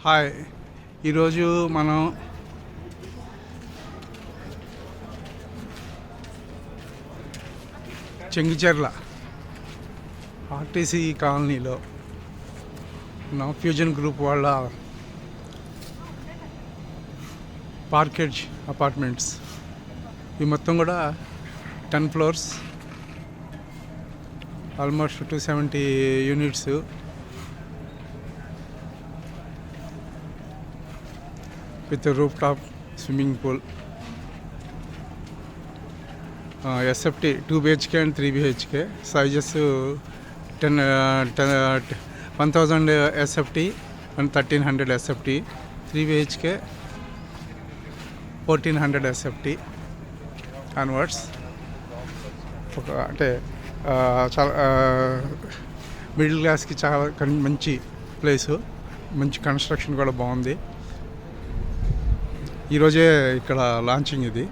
Hi, ఈరోజు మనం Chengicherla RTC కాలనీలో ఉన్న ఫ్యూజన్ గ్రూప్ వాళ్ళ పార్కేజ్ అపార్ట్మెంట్స్. ఇవి మొత్తం కూడా 10 floors, almost 270 units. With roof top swimming pool. SFT 2 BHK and 3 BHK. Sizes 1000 SFT and 1300 SFT. 3 BHK 1400 SFT converts. అంటే చాలా మిడిల్ క్లాస్కి చాలా మంచి ప్లేసు, మంచి కన్స్ట్రక్షన్ కూడా బాగుంది. ఈరోజే ఇక్కడ లాంచింగ్ ఇది.